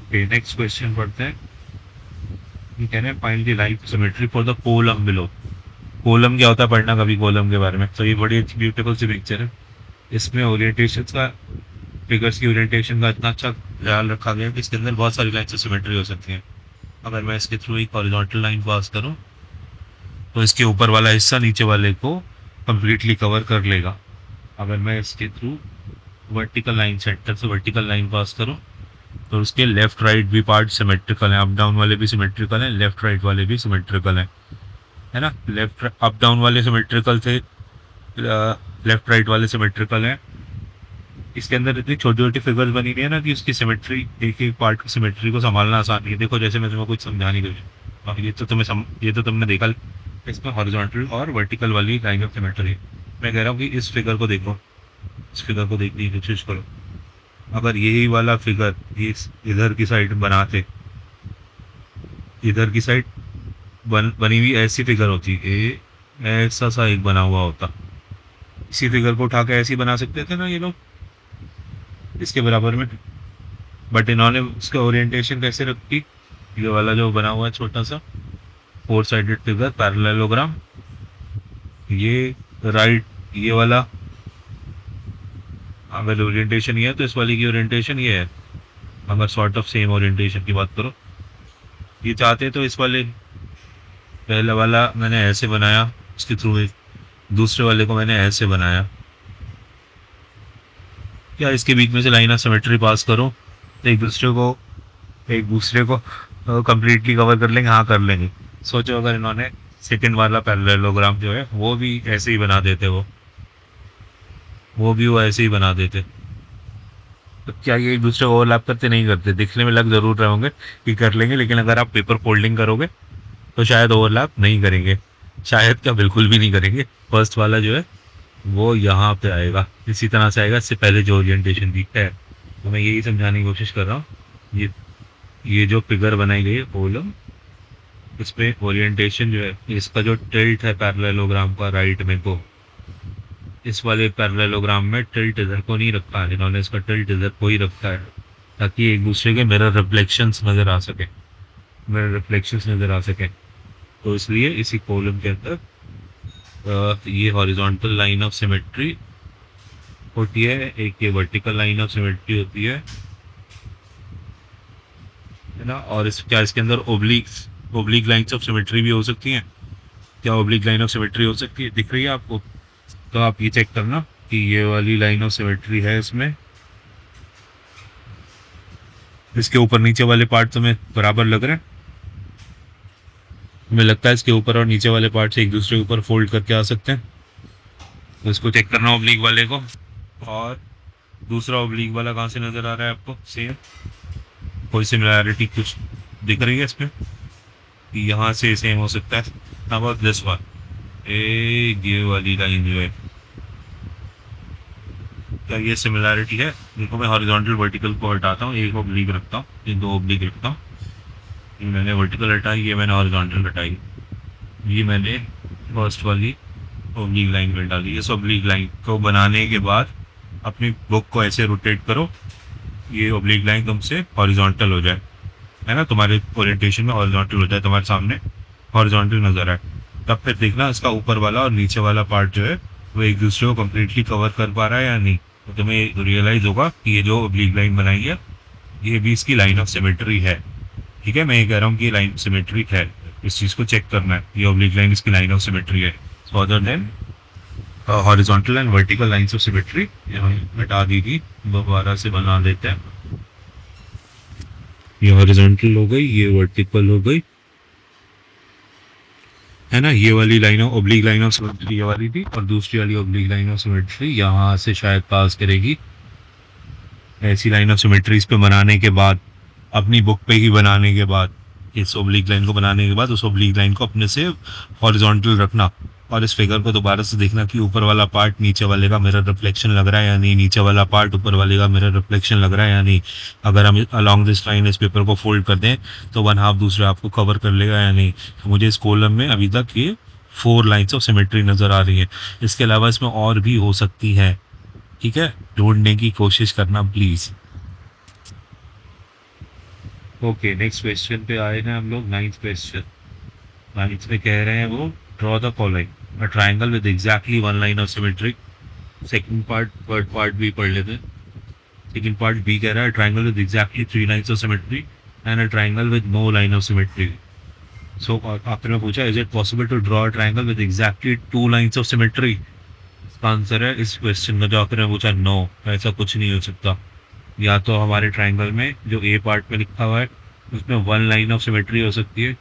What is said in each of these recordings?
Okay, next question पढ़ते हैं। ये कह रहे हैं find the line symmetry for the column below. Column क्या होता है, पढ़ना कभी कोलम के बारे में। तो ये बड़ी अच्छी ब्यूटीफुल सी पिक्चर है। इसमें ओरिएंटेशन का, फिगर्स की ओरिएंटेशन का इतना अच्छा ख्याल रखा गया है कि इसके अंदर बहुत सारी लाइन से सिमेट्री हो सकती है। अगर मैं इसके थ्रू एक हॉरिजॉन्टल लाइन पास करूँ तो इसके ऊपर वाला हिस्सा नीचे वाले को कंप्लीटली कवर कर लेगा। अगर मैं इसके थ्रू वर्टिकल लाइन, सेंटर से वर्टिकल लाइन पास करूँ तो उसके लेफ्ट राइट भी पार्ट सिमेट्रिकल हैं। अप डाउन वाले भी सिमेट्रिकल हैं, लेफ्ट राइट वाले भी सिमेट्रिकल हैं, है ना। लेफ्ट अप डाउन वाले सिमेट्रिकल थे, लेफ्ट राइट वाले सिमेट्रिकल हैं। इसके अंदर इतनी छोटी छोटी फिगर्स बनी हुई है ना कि उसकी सिमेट्री, एक एक पार्ट की सिमेट्री को संभालना आसान नहीं है। देखो जैसे मैं तुम्हें कुछ समझाने की कोशिश, ये तो तुमने देखा। इसमें हॉरिजॉन्टल और वर्टिकल वाली लाइन ऑफ सिमेट्री है। मैं कह रहा हूँ कि इस फिगर को देखो, इस फिगर को देखने की कोशिश करो। अगर यही वाला फिगर इस इधर की साइड बनाते, इधर की साइड बनी हुई ऐसी फिगर होती, ऐसा सा एक बना हुआ होता, इसी फिगर को उठा के ऐसे ही बना सकते थे ना ये लोग, इसके बराबर में। बट इन्होंने उसका ओरिएंटेशन कैसे रखी, ये वाला जो बना हुआ है छोटा सा फोर साइडेड फिगर पैरेललोग्राम, ये राइट, ये वाला अगर ओरिएंटेशन ये है तो इस वाली की ओरिएंटेशन ये है। अगर सॉर्ट ऑफ सेम ओरिएंटेशन की बात करो, ये चाहते तो इस वाले पहले वाला मैंने ऐसे बनाया, उसके थ्रू एक दूसरे वाले को मैंने ऐसे बनाया। क्या इसके बीच में से लाइन ऑफ सिमेट्री पास करो तो एक दूसरे को कंप्लीटली कवर कर लेंगे? हाँ कर लेंगे। सोचो अगर इन्होंने सेकंड वाला पैरेललोग्राम जो है वो भी ऐसे ही बना देते, वो ऐसे ही बना देते, तो क्या ये एक दूसरे ओवरलैप करते? नहीं करते। दिखने में लग जरूर रहे होंगे कि कर लेंगे, लेकिन अगर आप पेपर फोल्डिंग करोगे तो शायद ओवरलैप नहीं करेंगे, शायद क्या बिल्कुल भी नहीं करेंगे। फर्स्ट वाला जो है वो यहाँ पे आएगा, इसी तरह से आएगा। इससे पहले जो ओरिएंटेशन दी है, तो मैं यही समझाने की कोशिश कर रहा हूँ। ये जो फिगर बनाई गई है कोलम, इसमें ओरिएंटेशन जो है, इसका जो टिल्ट है पैरेललोग्राम का राइट में को, इस वाले पैरेललोग्राम में टिल्ट इधर को नहीं रखा है इन्होंने, इसका टिल्ट इधर को ही रखा है ताकि एक दूसरे के मिरर रिफ्लेक्शंस नज़र आ सके, मिरर रिफ्लेक्शंस नज़र आ सके। तो इसलिए इसी कॉलम के अंदर ये हॉरिजॉन्टल लाइन ऑफ सिमेट्री होती है, एक ये वर्टिकल लाइन ऑफ सिमेट्री होती है ना। और इसके अंदर ओब्लिक लाइन्स ऑफ सिमेट्री भी हो सकती हैं। क्या ओब्लिक लाइन ऑफ सिमेट्री हो सकती है? दिख रही है आपको? तो आप ये चेक करना कि ये वाली लाइन ऑफ सिमेट्री है इसमें, इसके ऊपर नीचे वाले पार्ट तुम्हें बराबर लग रहे हैं? हमें लगता है इसके ऊपर और नीचे वाले पार्ट से एक दूसरे के ऊपर फोल्ड करके आ सकते हैं। तो इसको चेक करना ओब्लिक वाले को। और दूसरा ओब्लिक वाला कहाँ से नज़र आ रहा है आपको? सेम कोई सिमिलैरिटी कुछ दिख रही है इसमें? यहाँ से सेम हो सकता है। नाउ अबाउट दिस वन, ये वाली लाइन जो है, क्या ये सिमिलैरिटी है? देखो मैं हॉरिजॉन्टल वर्टिकल को हटाता हूँ, एक ओब्लिक रखता हूँ, ये दो ओब्लिक रखता हूँ। ये मैंने वर्टिकल हटाई, ये मैंने हॉरिजॉन्टल हटाई, ये मैंने फर्स्ट वाली ओब्लिक लाइन में डाली। इस ओब्लिक लाइन को बनाने के बाद अपनी बुक को ऐसे रोटेट करो, ये ओब्लिक लाइन तुमसे हॉरिजॉन्टल हो जाए, है ना, तुम्हारे ओरिएंटेशन में हॉरिजॉन्टल हो जाए, तुम्हारे सामने हॉरिजॉन्टल नजर आए। तब फिर देखना इसका ऊपर वाला और नीचे वाला पार्ट जो है वो एक दूसरे को कम्प्लीटली कवर कर पा रहा है या नहीं। तो तुम्हें रियलाइज होगा कि ये जो ओब्लिक लाइन बनाई है ये भी इसकी लाइन ऑफ सिमेट्री है। ठीक है, मैं ये कह रहा हूँ कि ये लाइन सिमेट्रिक है, इस चीज़ को चेक करना है। ये ओब्लिक लाइन इसकी लाइन ऑफ सिमेट्री है। So other than horizontal and vertical lines of symmetry यहाँ हटा दी थी, दोबारा से बना देते हैं। ये हॉरिजॉन्टल हो गई, ये वर्टिकल हो गई, है ना। ये वाली line of oblique line of symmetry ये वाली थी, और दूसरी वाली ओब्लिक लाइन ऑफ सिमेट्री यहाँ से शायद पास करेगी। ऐसी लाइन ऑफ सिमेट्रीज पे बनाने के बाद, अपनी बुक पे ही बनाने के बाद, इस ओब्लिक लाइन को बनाने के बाद उस ओब्लिक लाइन को अपने से हॉरिजॉन्टल रखना, और इस फिगर को दोबारा से देखना कि ऊपर वाला पार्ट नीचे वाले का मिरर रिफ्लेक्शन लग रहा है या नहीं, नीचे वाला पार्ट ऊपर वाले का मिरर रिफ्लेक्शन लग रहा है या नहीं। अगर हम अलॉन्ग दिस लाइन इस पेपर को फोल्ड कर दें तो वन हाफ दूसरे हाफ को कवर कर लेगा या नहीं। तो मुझे इस कॉलम में अभी तक ये 4 लाइन्स ऑफ सिमेट्री नज़र आ रही है। इसके अलावा इसमें और भी हो सकती है, ठीक है, ढूंढने की कोशिश करना प्लीज़। ओके, नेक्स्ट क्वेश्चन पे आए हैं हम लोग। Ninth question. नाइन्थ में कह रहे हैं वो, draw the following, a triangle with exactly one line of symmetry. Second part, third part भी पढ़ लेते हैं। सेकंड पार्ट बी कह रहा है triangle with exactly three lines of symmetry and a triangle with no line of symmetry. So आपने में पूछा, is it possible to draw a triangle with exactly two lines of symmetry. इसका answer है इस question का जो आपने पूछा, नो, ऐसा कुछ नहीं हो सकता। या तो हमारे ट्राइंगल में जो ए पार्ट में लिखा हुआ है उसमें वन लाइन ऑफ सिमेट्री हो सकती है,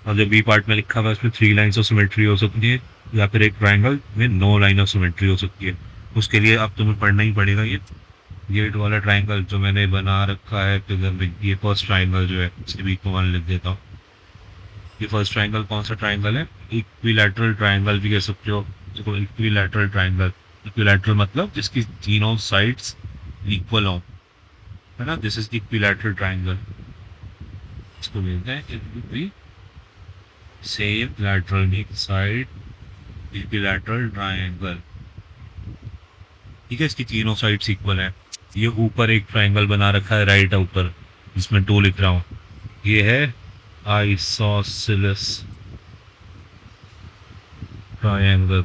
और जो बी पार्ट में लिखा हुआ है उसमें थ्री लाइन्स ऑफ सिमेट्री हो सकती है, या फिर एक ट्राइंगल में नो लाइन ऑफ सिमेट्री हो सकती है। उसके लिए अब तुम्हें पढ़ना ही पड़ेगा ये वाला ट्राइंगल जो मैंने बना रखा है फिगर में। ये फर्स्ट ट्राइंगल जो है, इसके बीच में वन लिख देता हूँ। ये फर्स्ट ट्राइंगल कौन सा ट्राइंगल है? इक्विलैटरल ट्राइंगल भी कह सकते हो, जिसको इक्विलैटरल ट्राइंगल। इक्विलैटरल मतलब जिसकी तीनों साइड्स इक्वल हो, है ना, दिस इज इक्विलैटरल ट्राइंगल। इसको बोलते हैं same lateral side equilateral triangle. ठीक है, इसकी तीनों साइड्स इक्वल है। ये ऊपर एक ट्राइंगल बना रखा है राइट ऊपर, जिसमें टू लिख रहा हूँ, ये है आइसोसेलेस ट्राइंगल।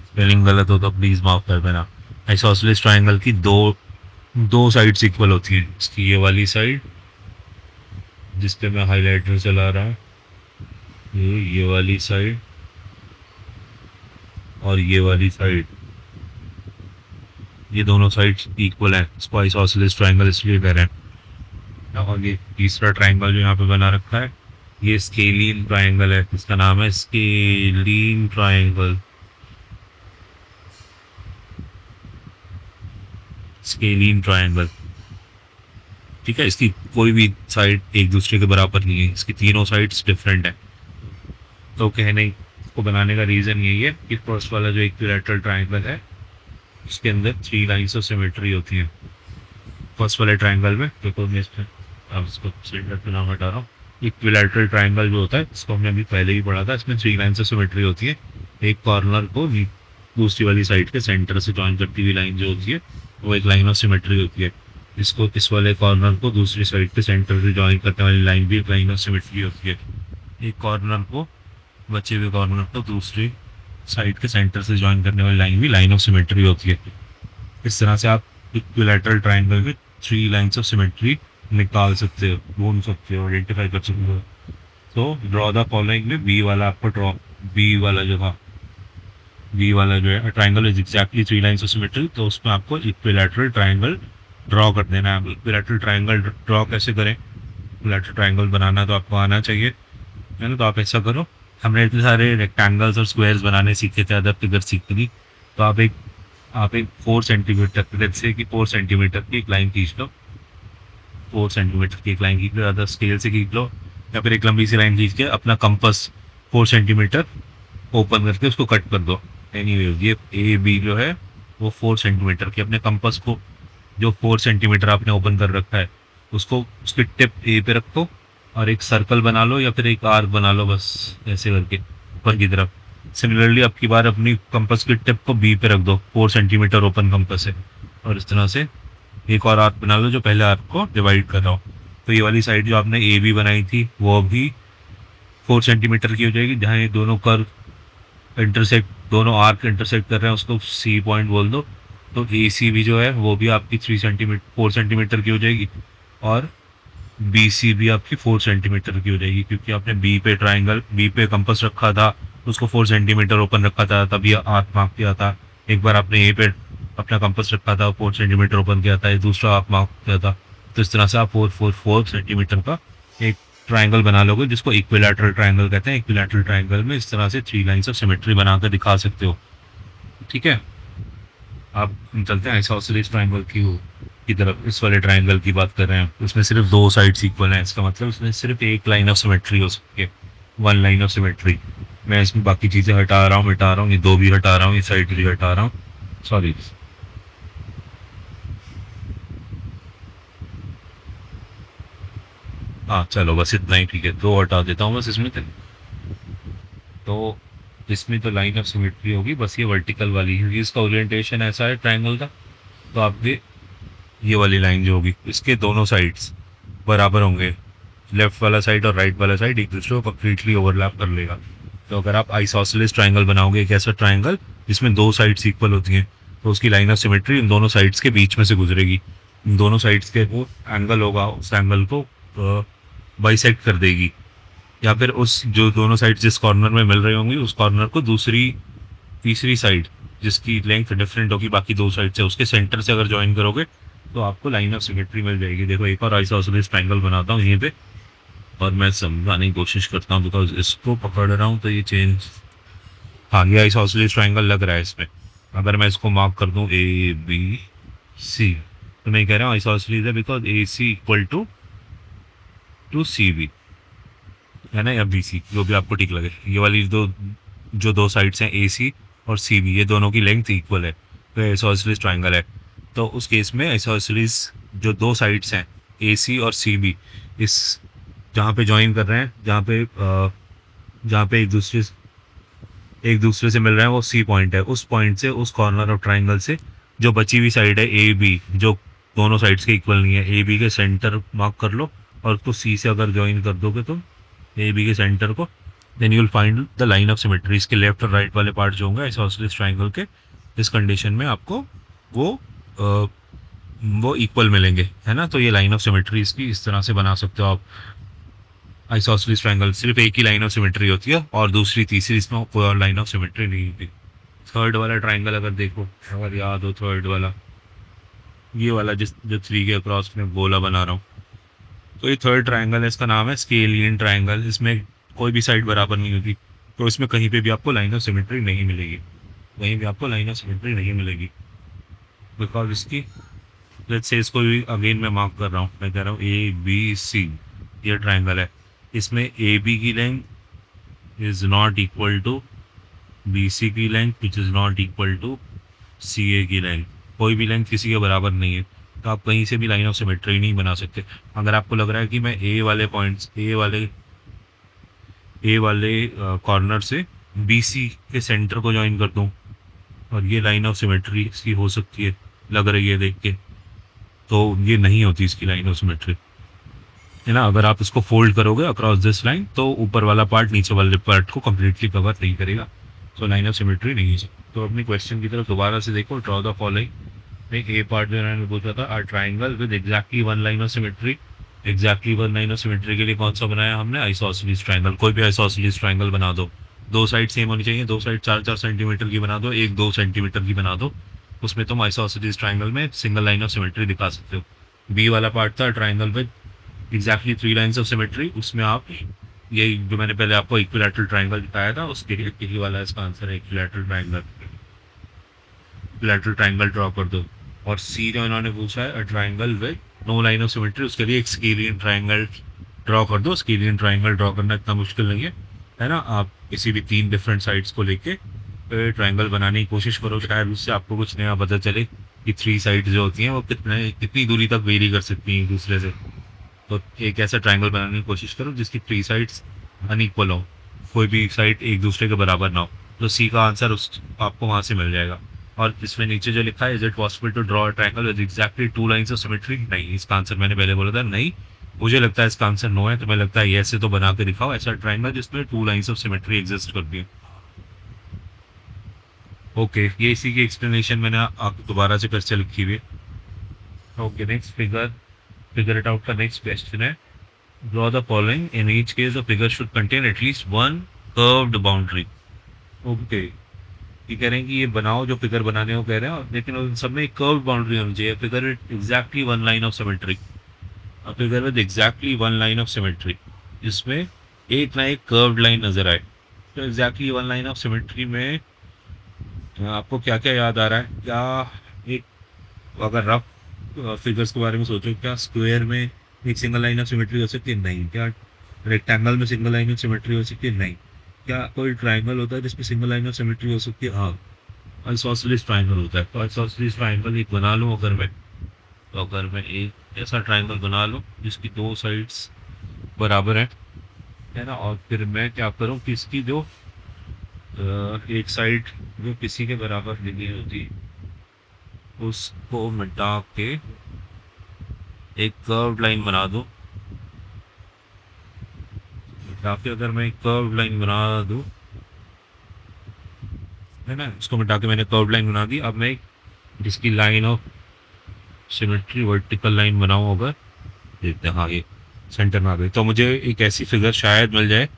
स्पेलिंग गलत हो तो प्लीज माफ कर देना। आइसोसेलेस ट्राइंगल की दो दो साइड्स इक्वल होती है। इसकी ये वाली साइड जिस पे मैं हाइलाइटर चला रहा हूँ, ये वाली साइड, और ये वाली साइड, ये दोनों साइड्स इक्वल है। इसको आइसोसेलेस ट्राइंगल इसलिए कह रहे हैं। और ये तीसरा ट्राइंगल जो यहाँ पे बना रखा है, ये स्केलिन ट्राइंगल है। इसका नाम है स्केलिन ट्राइंगल। स्केलिन ट्राइंगल, ठीक है। इसकी कोई भी साइड एक दूसरे के बराबर नहीं है, इसकी तीनों साइड्स डिफरेंट है। तो कहने को बनाने का रीज़न यही है कि फर्स्ट वाला जो इक्विलैटरल ट्राइंगल है उसके अंदर थ्री लाइन्स ऑफ सिमेट्री होती है। फर्स्ट वाले ट्राइंगल में, देखो मैं इसमें अब इसको सिलेंडर पे नाम हटा रहा हूँ। इक्विलैटरल ट्राइंगल जो होता है, इसको हमने अभी पहले ही पढ़ा था, इसमें थ्री लाइन्स ऑफ सिमेट्री होती है। एक कॉर्नर को दूसरी वाली साइड के सेंटर से जॉइन करती हुई लाइन जो होती है वो एक लाइन ऑफ सिमेट्री होती है। इसको इस वाले कॉर्नर को दूसरी साइड के सेंटर से जॉइन करने वाली लाइन भी एक लाइन ऑफ सिमेट्री होती है। एक कॉर्नर को, बचे हुए कॉर्नर को दूसरी साइड के सेंटर से जॉइन करने वाली लाइन भी लाइन ऑफ सिमेट्री होती है। इस तरह से आप इक्विलैटरल ट्राइंगल में थ्री लाइन्स ऑफ सिमेट्री निकाल सकते हो, ढूंढ सकते हो, आइडेंटिफाई कर सकते हो। तो ड्रॉ द फॉलोइंग में बी वाला आपको ड्रॉ, बी वाला जो था, बी वाला जो है triangle is exactly three lines of symmetry, तो उसमें आपको इक्विलैटरल ट्राइंगल ड्रॉ कर देना है। इक्विलैटरल ट्राइंगल ड्रॉ कैसे करें? इक्विलैटरल ट्राइंगल बनाना तो आपको आना चाहिए, है ना। तो आप ऐसा करो, हमने इतने सारे रेक्टेंगल्स और स्क्वायर्स बनाने सीखे थे, अदर फिगर सीखी थी। तो आप एक 4 सेंटीमीटर, लेट्स से कि 4 सेंटीमीटर की एक लाइन खींच लो, 4 सेंटीमीटर की एक लाइन खींच लो, अदर स्केल से खींच लो, या फिर एक लंबी सी लाइन खींच के अपना कंपास 4 सेंटीमीटर ओपन करके उसको कट कर दो। एनीवे ये ए बी जो है वो 4 सेंटीमीटर की, अपने कंपास को जो 4 सेंटीमीटर आपने ओपन कर रखा है उसको उसकी टिप ए पे रखो, और एक सर्कल बना लो या फिर एक आर्क बना लो, बस ऐसे करके ऊपर की तरफ। सिमिलरली अब की बार अपनी कंपास की टिप को बी पे रख दो, 4 सेंटीमीटर ओपन कंपास है, और इस तरह से एक और आर्क बना लो जो पहले आर्क को डिवाइड कर रहा हो। तो ये वाली साइड जो आपने ए बी बनाई थी वो भी 4 सेंटीमीटर की हो जाएगी। जहाँ ये दोनों कर्व इंटरसेक्ट, दोनों आर्क इंटरसेक्ट कर रहे हैं उसको सी पॉइंट बोल दो। तो ए सी भी जो है वो भी आपकी 4 सेंटीमीटर की हो जाएगी, और बी सी भी आपकी 4 सेंटीमीटर की हो जाएगी, क्योंकि आपने बी पे कंपास रखा था, उसको 4 सेंटीमीटर ओपन रखा था, तभी आर्क मार्क किया था। एक बार आपने ए पे अपना कंपास रखा था, 4 सेंटीमीटर ओपन किया था, दूसरा आर्क मार्क किया था। तो इस तरह से आप 4 सेंटीमीटर का एक ट्राइंगल बना लोगे, जिसको इक्विलैटरल ट्राइंगल कहते हैं। इक्विलैटरल ट्राइंगल में इस तरह से थ्री लाइन्स ऑफ सिमेट्री बनाकर दिखा सकते हो, ठीक है। आप चलते हैं आइसोसेलेस ट्राइंगल की तरफ। इस वाले ट्राइंगल की बात कर रहे हैं, उसमें सिर्फ दो साइड्स इक्वल हैं, इसका मतलब उसमें सिर्फ एक लाइन ऑफ सिमेट्री हो सकती है, वन लाइन ऑफ सिमेट्री। मैं इसमें बाकी चीज़ें हटा रहा हूँ, ये दो भी हटा रहा हूँ, ये साइड भी हटा रहा हूँ, सॉरी। हाँ चलो बस इतना ही, ठीक है, दो हटा देता हूँ बस इसमें। तो इसमें तो लाइन ऑफ सिमेट्री होगी, बस ये वर्टिकल वाली है, इसका ओरिएंटेशन ऐसा है ट्राइंगल का। तो आपके ये वाली लाइन जो होगी इसके दोनों साइड्स बराबर होंगे, लेफ्ट वाला साइड और राइट वाला साइड एक दूसरे को कंप्लीटली ओवरलैप कर लेगा। तो अगर आप आइसोसेलेस ट्राइंगल बनाओगे, एक ऐसा ट्राइंगल जिसमें दो साइड्स इक्वल होती हैं, तो उसकी लाइन ऑफ सिमेट्री इन दोनों साइड्स के बीच में से गुजरेगी। इन दोनों साइड्स के वो एंगल होगा, उस एंगल को बाइसेक्ट कर देगी, या फिर उस जो दोनों साइड जिस कॉर्नर में मिल रही होंगी उस कॉर्नर को दूसरी तीसरी साइड जिसकी लेंथ डिफरेंट होगी बाकी दो साइड से, उसके सेंटर से अगर ज्वाइन करोगे तो आपको लाइन ऑफ सिमेट्री मिल जाएगी। देखो एक और आइसोसेलेस ट्राइंगल बनाता हूँ यहीं पे, और मैं समझाने की कोशिश करता हूँ, बिकॉज इसको पकड़ रहा हूँ तो ये चेंज, हाँ ये आइसोसेलेस ट्राइंगल लग रहा है इसमें। अगर मैं इसको मार्क कर दूँ ABC, तो मैं कह रहा हूँ आइसोसेलेस है because AC equal to CV है ना, या BC, जो भी आपको ठीक लगे। ये वाली जो दो साइड्स हैं AC और CV, ये दोनों की लेंथ इक्वल है, तो आइसोसेलेस ट्राइंगल है। तो उस केस में आइसोसेलेस जो दो साइड्स हैं AC और CV, इस जहाँ पे ज्वाइन कर रहे हैं, जहाँ पे एक दूसरे से मिल रहे हैं वो C पॉइंट है, उस पॉइंट से उस कॉर्नर ऑफ ट्राइंगल से जो बची हुई साइड है AB, जो दोनों साइड्स के इक्वल नहीं है, AB के सेंटर मार्क कर लो और उसको C से अगर ज्वाइन कर दोगे तुम AB के सेंटर को, then you will find the line of symmetry. इसके लेफ्ट और राइट वाले पार्ट जो होंगे आइसोसेलेस ट्राइंगल के, इस कंडीशन में आपको वो वो इक्वल मिलेंगे, है ना। तो ये लाइन ऑफ सिमेट्री इसकी इस तरह से बना सकते हो आप। आइसोसेलेस ट्राइंगल सिर्फ एक ही लाइन ऑफ सिमेट्री होती है और दूसरी तीसरी इसमें कोई और लाइन ऑफ सिमेट्री नहीं होती। थर्ड वाला ट्राइंगल अगर देखो, अगर याद हो, थर्ड वाला ये वाला जो 3 के अक्रॉस में गोला बना रहा हूँ, तो ये थर्ड ट्राइंगल है, इसका नाम है स्केलियन ट्राइंगल। इसमें कोई भी साइड बराबर नहीं होती, तो इसमें कहीं पे भी आपको लाइन ऑफ सिमेट्री नहीं मिलेगी, कहीं भी आपको लाइन ऑफ सिमेट्री नहीं मिलेगी, बिकॉज इसकी, लेट्स से इसको भी अगेन मैं मार्क कर रहा हूँ, मैं कह रहा हूँ ABC, ये ट्राइंगल है, इसमें AB की length is not equal to BC की length which is not equal to CA की लेंथ। कोई भी लेंथ किसी के बराबर नहीं है, तो आप कहीं से भी लाइन ऑफ सिमेट्री नहीं बना सकते। अगर आपको लग रहा है कि मैं ए वाले कॉर्नर से BC के सेंटर को ज्वाइन कर दूं और ये लाइन ऑफ सिमेट्री इसकी हो सकती है, लग रही है देख के, तो ये नहीं होती इसकी लाइन ऑफ सिमेट्री, है ना। अगर आप इसको फोल्ड करोगे अक्रॉस दिस लाइन तो ऊपर वाला पार्ट नीचे वाले पार्ट को कम्प्लीटली कवर नहीं करेगा, तो लाइन ऑफ सिमेट्री नहीं है। तो अपनी क्वेश्चन की तरफ दोबारा से देखो, draw the following. A part जो मैंने पूछा था, are triangle with exactly one line of symmetry. Exactly one line of symmetry के लिए कौन सा बनाया हमने, आइसोसेलेस ट्राइंगल। कोई भी आइसोसेलेस ट्राइंगल बना दो, दो साइड सेम होनी चाहिए, दो साइड 4-4 सेंटीमीटर की बना दो, एक 2 सेंटीमीटर की बना दो, उसमें तुम आइसोसेलेस ट्राइंगल में सिंगल लाइन ऑफ सिमेट्री दिखा सकते हो। बी वाला पार्ट था triangle with exactly 3 lines of symmetry, उसमें आप ये जो मैंने पहले आपको इक्विलैटरल ट्राइंगल दिखाया था उसके लिए यही वाला इसका आंसर है, इक्विलैटरल ट्राइंगल ड्रॉ कर दो। और सी जो इन्होंने पूछा है, triangle with no line of symmetry, उसके लिए एक स्केलियन ट्राइंगल ड्रॉ कर दो। स्केलियन ट्राइंगल ड्रॉ करना इतना मुश्किल नहीं है ना। आप किसी भी 3 डिफरेंट साइड्स को लेके ट्राइंगल बनाने की कोशिश करो, शायद उससे आपको कुछ नया पता चले कि 3 साइड जो होती हैं वो कितनी दूरी तक वेरी कर सकती हैं एक दूसरे से। तो एक ऐसा ट्राइंगल बनाने की कोशिश करो जिसकी 3 साइड्स अनइक्वल हो, कोई भी साइड एक दूसरे के बराबर ना हो, तो सी का आंसर उस आपको वहाँ से मिल जाएगा। और इसमें नीचे जो लिखा है, is it possible to draw a triangle with exactly 2 lines of symmetry, नहीं, इसका आंसर मैंने पहले बोला था नहीं। मुझे लगता है इसका आंसर नो है, तो मैं लगता है ऐसे तो बना के दिखाओ ऐसा ट्राइंगल जिसमें 2 लाइन्स ऑफ सिमेट्री एग्जिस्ट करती है। ओके, ये इसी की एक्सप्लेनेशन मैंने आपको दोबारा से फिर से लिखी हुई है। Okay, next figure it out का नेक्स्ट क्वेश्चन है, draw the following, in each case the figure should contain at least one curved boundary. Okay, ये कह रहे हैं कि ये बनाओ, जो फिगर बनाने को कह रहे हैं, लेकिन उन सब में एक कर्व्ड बाउंड्री होनी चाहिए। Figure exactly one line of symmetry, figure with exactly one line of symmetry, जिसमें एक ना एक कर्व्ड लाइन नजर आए। तो exactly one line of symmetry में आपको क्या क्या याद आ रहा है? क्या एक, अगर रफ फिगर्स के बारे में सोचो, क्या स्क्वायर में एक सिंगल लाइन ऑफ सिमेट्री हो सकती है? नहीं। क्या रेक्टेंगल में सिंगल लाइन ऑफ सिमेट्री हो सकती है? नहीं। क्या कोई ट्राइंगल होता है जिसमें सिंगल लाइन ऑफ सिमेट्री हो सकती है? हाँ, आइसोसेलेस ट्राइंगल होता है। तो आइसोसेलेस ट्राइंगल एक बना लूँ अगर मैं एक ऐसा ट्राइंगल बना लूँ जिसकी 2 साइड्स बराबर है ना, और फिर मैं क्या करूँ कि इसकी जो एक साइड जो किसी के बराबर नहीं होती उसको मिटा के एक कर्व्ड लाइन बना दो यहाँ पे अगर मैं कर्व लाइन बना दूँ, है ना, इसको मिटा के मैंने कर्व लाइन बना दी। अब मैं जिसकी line of symmetry vertical line बनाऊँ अगर, देखते हैं, हाँ ये सेंटर में आ गई, तो मुझे एक ऐसी फिगर शायद मिल जाए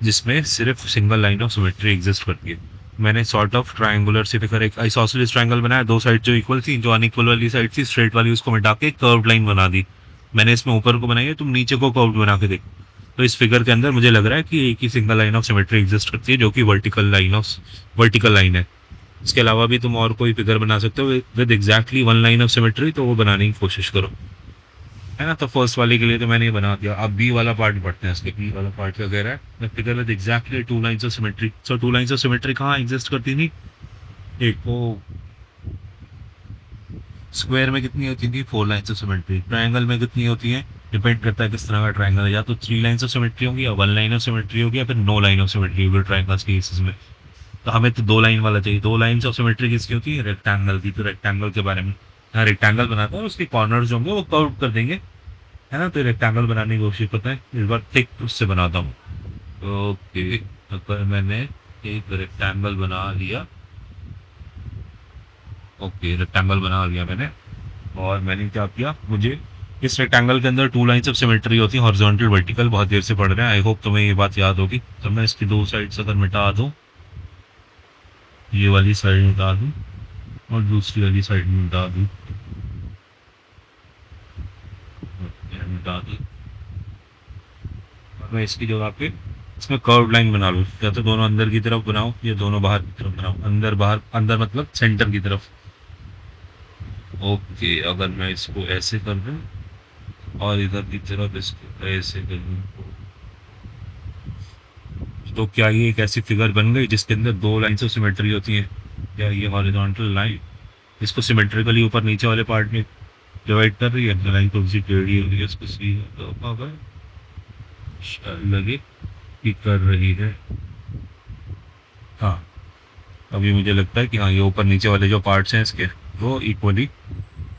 जिसमें सिर्फ single line of symmetry exist करती है। मैंने सॉर्ट ऑफ ट्रायंगुलर सी फिगर, एक आइसोसेलेस ट्रायंगल बनाया, दो साइड जो इक्वल थी, जो अनइक्वल वाली साइड थी स्ट्रेट वाली, उसको मिटा के कर्व लाइन बना दी। मैंने इसमें ऊपर को बनाई है, तुम नीचे को कर्व बना के देखो। तो इस फिगर के अंदर मुझे लग रहा है कि एक ही single line of symmetry exist करती है, जो कि वर्टिकल लाइन है। इसके अलावा भी तुम और कोई फिगर बना सकते हो with exactly one line of symmetry, तो वो बनाने की कोशिश करो, है ना। तो फर्स्ट वाले के लिए तो मैंने ये बना दिया। अब बी वाला पार्ट पढ़ते हैं। इसके बी वाला पार्ट क्या कह रहा है, the figure with exactly two lines of symmetry. So two lines of symmetry कहाँ एग्जिस्ट करती थी, एक वो स्क्वायर में कितनी होती थी, four lines of symmetry. Triangle में कितनी होती है, डिपेंड करता है किस तरह का ट्रायंगल है, या तो थ्री लाइंस ऑफ सिमेट्री होगी, या वन लाइन ऑफ सिमेट्री होगी, या फिर नो लाइन ऑफ सिमेट्री होगी ट्रायंगल्स के केसेस में। तो हमें तो दो लाइन वाला चाहिए। दो लाइंस ऑफ सिमेट्री किसकी होती है, रेक्टेंगल की। तो रेक्टेंगल के बारे में, हाँ रेक्टेंगल बनाता है, उसके कॉर्नर्स जो होंगे वो कर्व कर देंगे, है ना। तो रेक्टेंगल बनाने की कोशिश करते हैं। इस बार थिक उससे बनाता हूँ। ओके, अगर मैंने एक रेक्टेंगल बना लिया, ओके रेक्टेंगल बना लिया मैंने, और मैंने क्या किया, मुझे इस रेक्टेंगल के अंदर टू लाइंस ऑफ सिमेट्री होती है, हॉरिजॉन्टल वर्टिकल। बहुत देर से पढ़ रहे हैं, आई होप तुम्हें ये बात याद होगी। तो मैं इसकी दो साइड्स अगर मिटा दूँ, ये वाली साइड मिटा दूँ और दूसरी वाली साइड मिटा दूँ, मिटा दूँ, मैं इसकी जगह पे इसमें कर्व लाइन बना लूँ। या तो दोनों अंदर की तरफ बनाऊँ, या दोनों बाहर की तरफ बनाऊँ। अंदर बाहर, अंदर मतलब सेंटर की तरफ। ओके, अगर मैं इसको ऐसे कर दूँ और इधर की तरफ इसको ऐसे कर दूँ, तो क्या ये एक ऐसी फिगर बन गई जिसके अंदर दो लाइन्स ऑफ सिमेट्री होती हैं। क्या ये हॉरिजॉन्टल लाइन इसको सिमेट्रिकली ऊपर नीचे वाले पार्ट में डिवाइड कर रही है, लाइन तो टेढ़ी हो रही है, उसको सी लगे कि कर रही है। हाँ, अभी मुझे लगता है कि हाँ, ये ऊपर नीचे वाले जो पार्ट्स हैं इसके, वो इक्वली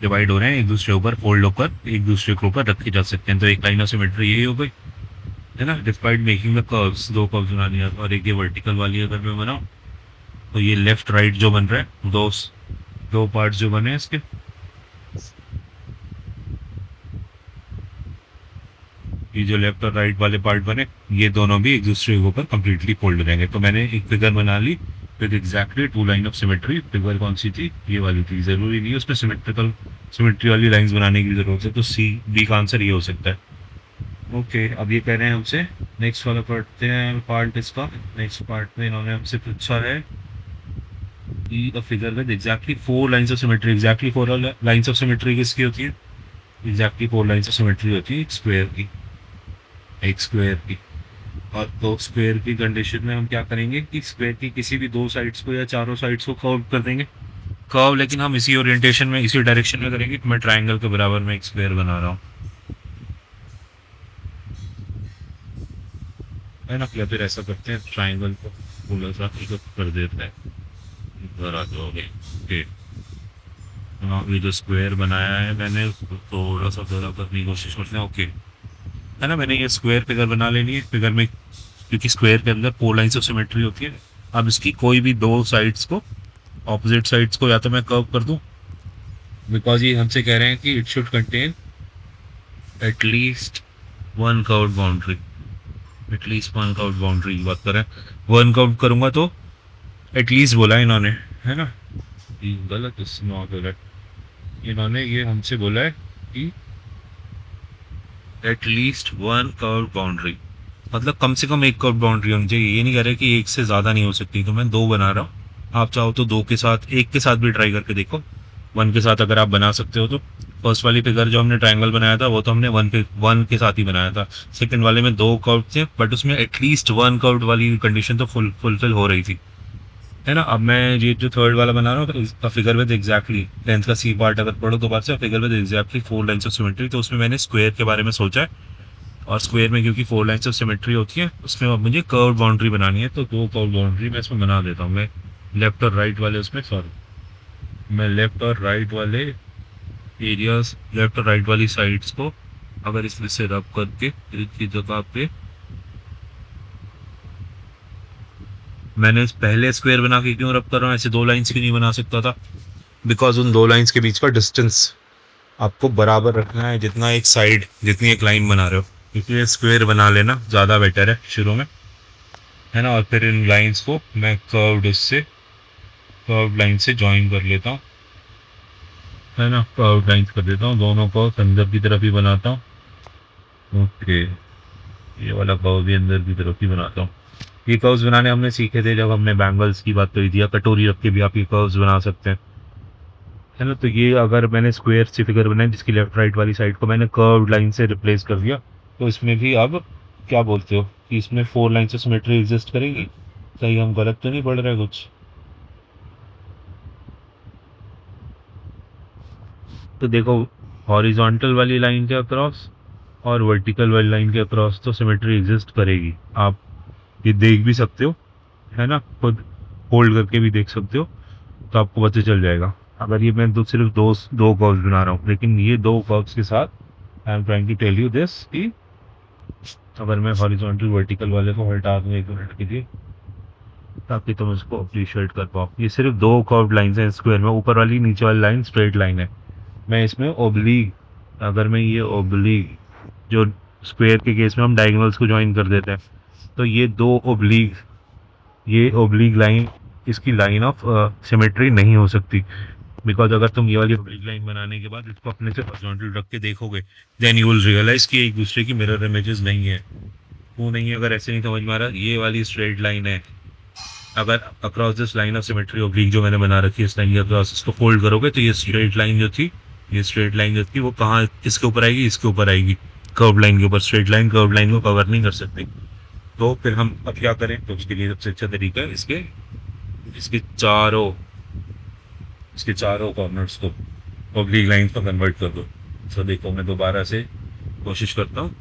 डिवाइड हो रहे हैं, एक दूसरे ऊपर फोल्ड होकर एक दूसरे के ऊपर रखे जा सकते हैं। तो एक लाइन ऑफ सिमेट्री यही हो गई, है ना। डिस्पाइट मेकिंग द कर्व्स, दो कर्व्स बना लिया। और एक ये वर्टिकल वाली अगर मैं बनाऊँ, तो ये लेफ्ट राइट जो बन रहा है, दो पार्ट्स जो बने हैं इसके, ये जो लेफ्ट और राइट वाले पार्ट बने, ये दोनों भी एक दूसरे के ऊपर कम्प्लीटली फोल्ड हो जाएंगे। तो मैंने एक फिगर बना ली with exactly two line of symmetry. Figure कौन सी थी, ये वाली थी। जरूरी नहीं उसमें सिमेट्री वाली लाइंस बनाने की जरूरत है। तो सी बी का आंसर ये हो सकता है। ओके, अब ये कह रहे हैं हमसे, नेक्स्ट वाला पढ़ते हैं पार्ट इसका। नेक्स्ट पार्ट में इन्होंने हमसे पूछा है कि the figure with exactly four lines of symmetry. Exactly four lines of symmetry किसकी होती है, exactly four lines of symmetry होती है एक स्क्वायर की, एक स्क्वायर की। और तो स्क्वायर की कंडीशन में हम क्या करेंगे कि स्क्वायर की किसी भी दो साइड्स को या चारों साइड्स को कर्व कर देंगे। कर्व लेकिन हम इसी ओरिएंटेशन में, इसी डायरेक्शन में करेंगे कि मैं ट्रायंगल के बराबर में एक स्क्वायर बना रहा हूँ, है ना। या फिर ऐसा करते हैं, ट्रायंगल को थोड़ा सा कर देते हैं, इधर आ जाओगे। ओके, हाँ, ये जो स्क्वायर बनाया है मैंने उसको थोड़ा सा बड़ा करने की कोशिश करते हैं। ओके, है ना, मैंने ये स्क्वायर फिगर बना लेनी है। फिगर में क्योंकि स्क्वायर के अंदर फोर लाइंस ऑफ सिमेट्री होती है, अब इसकी कोई भी दो साइड्स को, ऑपोजिट साइड्स को या तो मैं कर्व कर दूं, बिकॉज ये हमसे कह रहे हैं कि it should contain at least one curved boundary. At least one curved boundary की बात करें, वन कर्व करूंगा तो एटलीस्ट बोला है इन्होंने, है ना। ये गलत, इसमें गलत, इन्होंने ये हमसे बोला है कि एटलीस्ट वन कर्व बाउंड्री, मतलब कम से कम एक कर्व बाउंड्री होनी चाहिए। ये नहीं कह रहे कि एक से ज़्यादा नहीं हो सकती। तो मैं दो बना रहा हूँ, आप चाहो तो दो के साथ, एक के साथ भी ट्राई करके देखो। वन के साथ अगर आप बना सकते हो तो। फर्स्ट वाली फिगर जो हमने ट्रायंगल बनाया था वो तो हमने वन के साथ ही बनाया था। सेकंड वाले में दो कर्व थे, बट उसमें एटलीस्ट वन कर्व वाली कंडीशन तो फुलफिल हो रही थी, है ना। अब मैं ये जो थर्ड वाला बना रहा हूँ, तो फिगर विद एग्जैक्टली लेंथ का सी पार्ट अगर पढ़ो तो बात से, figure with exactly four lines of symmetry. तो उसमें मैंने स्क्वायर के बारे में सोचा है, और स्क्वायर में क्योंकि फोर लाइंस ऑफ सिमेट्री होती है, उसमें अब मुझे कर्व बाउंड्री बनानी है। तो दो कर्व बाउंड्री मैं इसमें बना देता हूँ। मैं लेफ्ट और राइट वाले उसमें, सॉरी, मैं लेफ्ट और राइट वाले एरियाज, लेफ्ट और राइट वाली साइड्स को अगर इसमें से रब करके की जगह पे मैंने पहले स्क्वायर बना के क्यों रब कर रहा हूँ, ऐसे दो लाइंस क्यों नहीं बना सकता था? बिकॉज उन दो लाइंस के बीच का डिस्टेंस आपको बराबर रखना है जितना एक साइड, जितनी एक लाइन बना रहे हो, क्योंकि स्क्वायर बना लेना ज़्यादा बेटर है शुरू में, है ना। और फिर इन लाइंस को मैं कर्व्ड लाइन से ज्वाइन कर लेता हूँ, है ना। कर्व्ड लाइंस कर देता हूँ, दोनों को अंदर की तरफ ही बनाता हूँ। ओके, ये वाला कर्व भी अंदर की तरफ ही बनाता हूँ। ये कर्व्स बनाने हमने सीखे थे जब हमने बैंगल्स की बात करी थी, या कटोरी रख के भी आप ये कर्व्स बना सकते हैं, है ना। तो ये अगर मैंने स्क्वायर सी फिगर बनाई जिसकी लेफ्ट राइट वाली साइड को मैंने कर्व्ड लाइन से रिप्लेस कर दिया, तो इसमें भी अब क्या बोलते हो कि इसमें 4 लाइन से सिमेट्री एग्जिस्ट करेगी? सही, हम गलत तो नहीं पढ़ रहे कुछ? तो देखो, हॉरिजॉन्टल वाली लाइन के अक्रॉस और वर्टिकल वाली लाइन के अक्रॉस तो सिमेट्री एग्जिस्ट करेगी, आप ये देख भी सकते हो, है ना। खुद होल्ड करके भी देख सकते हो, तो आपको पता चल जाएगा। अगर ये मैं तो सिर्फ दो दो कर्व्स बना रहा हूँ, लेकिन ये दो कर्व्स के साथ I am trying to tell you this कि अगर मैं हॉरिजॉन्टल वर्टिकल वाले को हटा दूँ एक मिनट के लिए, ताकि तुम इसको अप्रिशिएट कर पाओ, ये सिर्फ दो कर्व्ड लाइंस हैं स्क्वायर में, ऊपर वाली नीचे वाली लाइन स्ट्रेट लाइन है। मैं इसमें ओब्लीग, अगर मैं ये ओब्लीग, जो स्क्वायर के केस में हम डायगोनल्स को ज्वाइन कर देते हैं, तो ये दो ओब्लीग, ये ओब्लीग लाइन इसकी लाइन ऑफ सिमेट्री नहीं हो सकती। बिकॉज अगर तुम ये वाली ओब्लीग लाइन बनाने के बाद इसको अपने से हॉरिजॉन्टल रख के देखोगे, देन यू विल रियलाइज कि एक दूसरे की मिरर इमेजेस नहीं है। वो नहीं है, अगर ऐसे नहीं समझ में आ रहा, ये वाली स्ट्रेट लाइन है, अगर across this line of symmetry oblique जो मैंने बना रखी है इस लाइन के अक्रॉस, इसको फोल्ड करोगे तो ये स्ट्रेट लाइन जो थी, ये स्ट्रेट लाइन जो थी वो कहाँ इसके ऊपर आएगी, इसके ऊपर आएगी, कर्व लाइन के ऊपर। स्ट्रेट लाइन कर्व लाइन को कवर नहीं कर सकती। तो फिर हम अब क्या करें, तो उसके लिए सबसे अच्छा तरीका है इसके इसके चारों इसके चारों कॉर्नर्स को ओब्लीक लाइन पर कन्वर्ट कर दो। तो देखो, मैं दोबारा से कोशिश करता हूँ।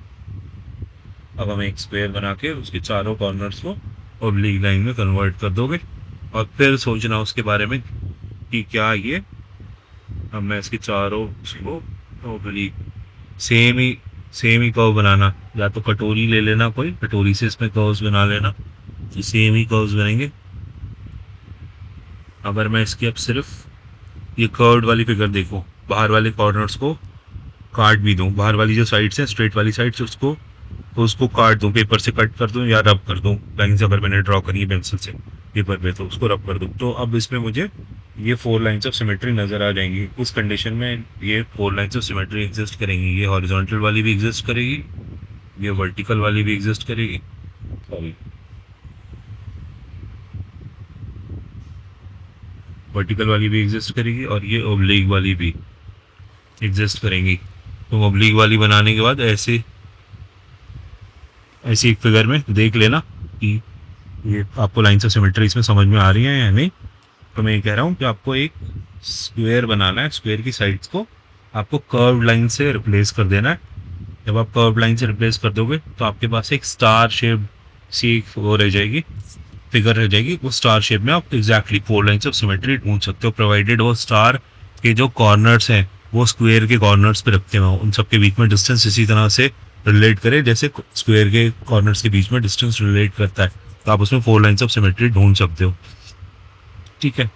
अब हम एक स्क्वायर बना के उसके चारों कॉर्नर्स को ओब्लीक लाइन में कन्वर्ट कर दोगे, और फिर सोचना उसके बारे में कि क्या ये, अब मैं इसके चारों उसको ओब्लीक सेम ही कर्व बनाना, या तो कटोरी ले लेना, कोई कटोरी से इसमें कर्व्स बना लेना, तो सेम ही कर्व्स बनेंगे। अगर मैं इसकी अब सिर्फ ये कर्व्ड वाली फिगर देखो, बाहर वाले कॉर्नर्स को काट भी दूँ, बाहर वाली जो साइड्स हैं स्ट्रेट वाली साइड्स, उसको काट दूँ, पेपर से कट कर दूँ या रब कर दूँ लाइन से, अगर मैंने ड्रॉ करी है पेंसिल से पेपर पे तो उसको रब कर दूँ, तो अब इसमें मुझे ये 4 लाइन्स ऑफ सिमेट्री नज़र आ जाएंगी। उस कंडीशन में ये 4 लाइन्स ऑफ सिमेट्री एग्जिस्ट करेंगी, ये हॉरिजॉन्टल वाली भी एग्जिस्ट करेगी, ये वर्टिकल वाली भी एग्जिस्ट करेगी, सॉरी वर्टिकल वाली भी एग्जिस्ट करेगी, और ये ओब्लीक वाली भी एग्जिस्ट करेंगी। तो ओब्लीक वाली बनाने के बाद ऐसे ऐसी एक फिगर में देख लेना कि ये आपको लाइन्स ऑफ सिमेट्री इसमें समझ में आ रही है या नहीं। तो मैं ये कह रहा हूँ कि आपको एक स्क्वायर बनाना है, स्क्वायर की साइड्स को आपको कर्व लाइन से रिप्लेस कर देना है। जब आप कर्व लाइन से रिप्लेस कर दोगे तो आपके पास एक स्टार शेप सी वो रह जाएगी, फिगर रह जाएगी। उस स्टार शेप में आप एग्जैक्टली 4 लाइन्स ऑफ सिमेट्री ढूंढ सकते हो, प्रोवाइडेड वो स्टार के जो कॉर्नर्स हैं वो स्क्वायर के कॉर्नर्स पे रखते हैं, उन सबके बीच में डिस्टेंस इसी तरह से रिलेट करे जैसे स्क्वायर के कॉर्नर्स के बीच में डिस्टेंस रिलेट करता है। तो आप उसमें 4 लाइन्स ऑफ सिमेट्री ढूंढ सकते हो, ठीक है।